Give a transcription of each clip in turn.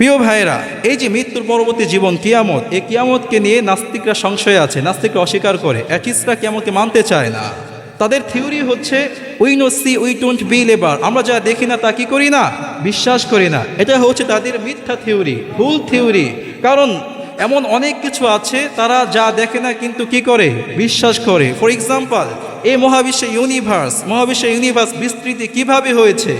প্রিয় ভাইরা, এই যে মৃত্যুর পরবর্তী জীবন কিয়ামত, এই কিয়ামতকে নিয়ে নাস্তিকরা সংশয় আছে, নাস্তিকরা অস্বীকার করে, অ্যাথিস্টরা কিয়ামতকে মানতে চায় না। তাদের থিওরি হচ্ছে we know see we don't believe, আমরা যা দেখি না তা কি করি না, বিশ্বাস করি না। এটা হচ্ছে তাদের মিথ্যা থিওরি, ভুল থিওরি। কারণ এমন অনেক কিছু আছে তারা যা দেখে না কিন্তু কি করে, বিশ্বাস করে। ফর এক্সাম্পল, এই মহাবিশ্বের ইউনিভার্স বিস্তৃতি কিভাবে হয়েছে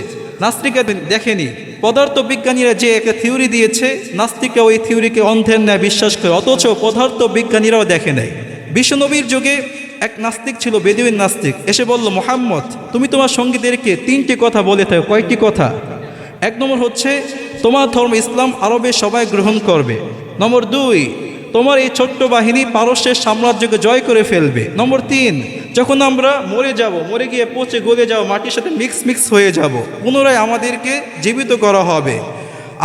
নাস্তিকরা দেখেনি। পদার্থবিজ্ঞানীরা যে একটা থিওরি দিয়েছে, নাস্তিকরা ওই থিওরিকে অন্ধের ন্যায় বিশ্বাস করে, অথচ পদার্থবিজ্ঞানীরাও দেখে নেয়। বিশ্বনবীর যুগে এক নাস্তিক ছিল, বেদুইন নাস্তিক, এসে বলল, মুহাম্মদ তুমি তোমার সঙ্গীদেরকে তিনটি কথা বলে থাকো। কয়েকটি কথা? এক নম্বর হচ্ছে তোমার ধর্ম ইসলাম আরবে সবাই গ্রহণ করবে। নম্বর 2, তোমার এই ছোট্ট বাহিনী পারস্যের সাম্রাজ্যকে জয় করে ফেলবে। নম্বর 3, যখন আমরা মরে গিয়ে পচে গলে যাব, মাটির সাথে মিক্স হয়ে যাব, পুনরায় আমাদেরকে জীবিত করা হবে।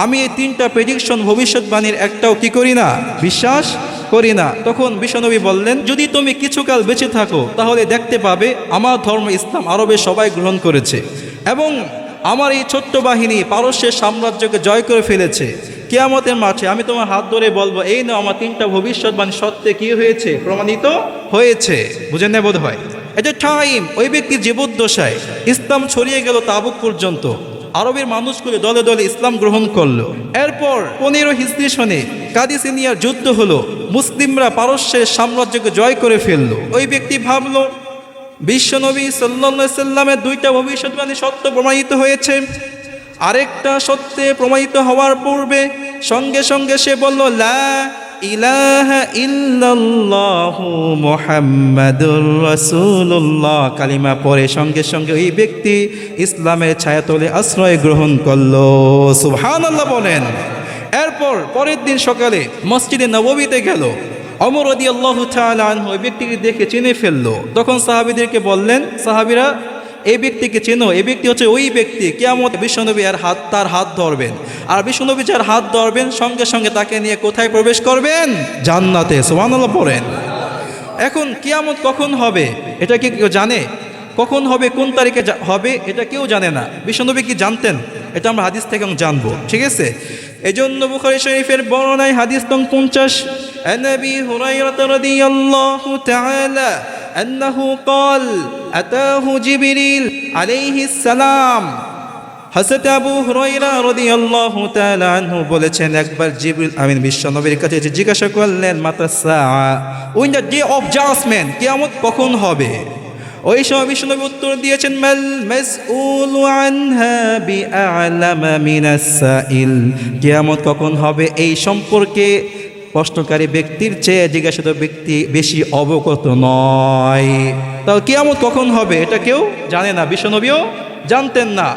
আমি এই 3টা প্রেডিকশন, ভবিষ্যৎবাণীর একটাও কি করি না, বিশ্বাস করি না। তখন বিশ্বনবী বললেন, যদি তুমি কিছুকাল বেঁচে থাকো তাহলে দেখতে পাবে আমার ধর্ম ইসলাম আরবে সবাই গ্রহণ করেছে এবং আমার এই ছোট্ট বাহিনী পারস্যের সাম্রাজ্যকে জয় করে ফেলেছে। কিয়ামতের মাঠে আমি তোমার হাত ধরে বলবো, এই নাও আমার 3টা ভবিষ্যৎবাণী সত্যি কি হয়েছে, প্রমাণিত হয়েছে। বুঝেন না বোধ হয়? এটা টাইম, ওই ব্যক্তির জীবদ্দশায় ইসলাম ছড়িয়ে গেল তাবুক পর্যন্ত। আরবের মানুষগুলো দলে দলে ইসলাম গ্রহণ করলো। এরপর 15 হিজরি সনে কাদিসিনিয়ার যুদ্ধ হলো, মুসলিমরা পারস্যের সাম্রাজ্যকে জয় করে ফেললো। ওই ব্যক্তি ভাবলো বিশ্বনবী সাল্লাল্লাহু আলাইহি সাল্লামের 2টা ভবিষ্যৎবাণী সত্য প্রমাণিত হয়েছে। আরেকটা সত্যে প্রমাণিত হওয়ার পূর্বে সঙ্গে সঙ্গে সে বলল, লা ইলাহা ইল্লাল্লাহু মুহাম্মাদুর রাসূলুল্লাহ, কালিমা পড়ে সঙ্গে সঙ্গে ওই ব্যক্তি ইসলামের ছায়াতলে আশ্রয় গ্রহণ করলো। সুবহানাল্লাহ বলেন। এরপর পরের দিন সকালে মসজিদে নববীতে গেল। ওমর রাদিয়াল্লাহু তাআলা আনহু ওই ব্যক্তিকে দেখে চিনে ফেললো। তখন সাহাবীদেরকে বললেন, সাহাবীরা এই ব্যক্তিকে চেনো, এই ব্যক্তি হচ্ছে ওই ব্যক্তি, কিয়ামত বিশ্বনবী তার হাত ধরবেন, আর বিশ্বনবী যার হাত ধরবেন সঙ্গে সঙ্গে তাকে নিয়ে কোথায় প্রবেশ করবেন, জান্নাতে। সুবহানাল্লাহ পড়েন। এখন কিয়ামত কখন হবে এটা কি কেউ জানে? কখন হবে, কোন তারিখে হবে এটা কেউ জানে না। বিশ্বনবী কি জানতেন? এটা আমরা হাদিস থেকে জানবো, ঠিক আছে? এই জন্য বুখারী শরীফের বর্ণনায় হাদিস নং 50, আন-নবী হুরায়রা রাদিয়াল্লাহু তাআলা আন্নাহু ক্বাল আতাহু জিবরিল আলাইহিস সালাম। হযরত আবু হুরায়রা রাদিয়াল্লাহু তাআলা আনহু বলেছেন, একবার জিবরিল আমিন বিশ্বনবীর কাছে জিজ্ঞাসা করলেন, মাতা সাআ, when the day of judgement, কিয়ামত কখন হবে? ওই সময় বিশ্বনবী উত্তর দিয়েছেন, মাল মাসউলু আনহা বিআলামা মিনাস সাইল, কিয়ামত কখন হবে এই সম্পর্কে প্রশ্নকারী ব্যক্তির চেয়ে জিজ্ঞাসিত ব্যক্তি বেশি অবগত নয়। তাহলে কিয়ামত কখন হবে এটা কেউ জানে না, বিশ্বনবীও জানতেন না।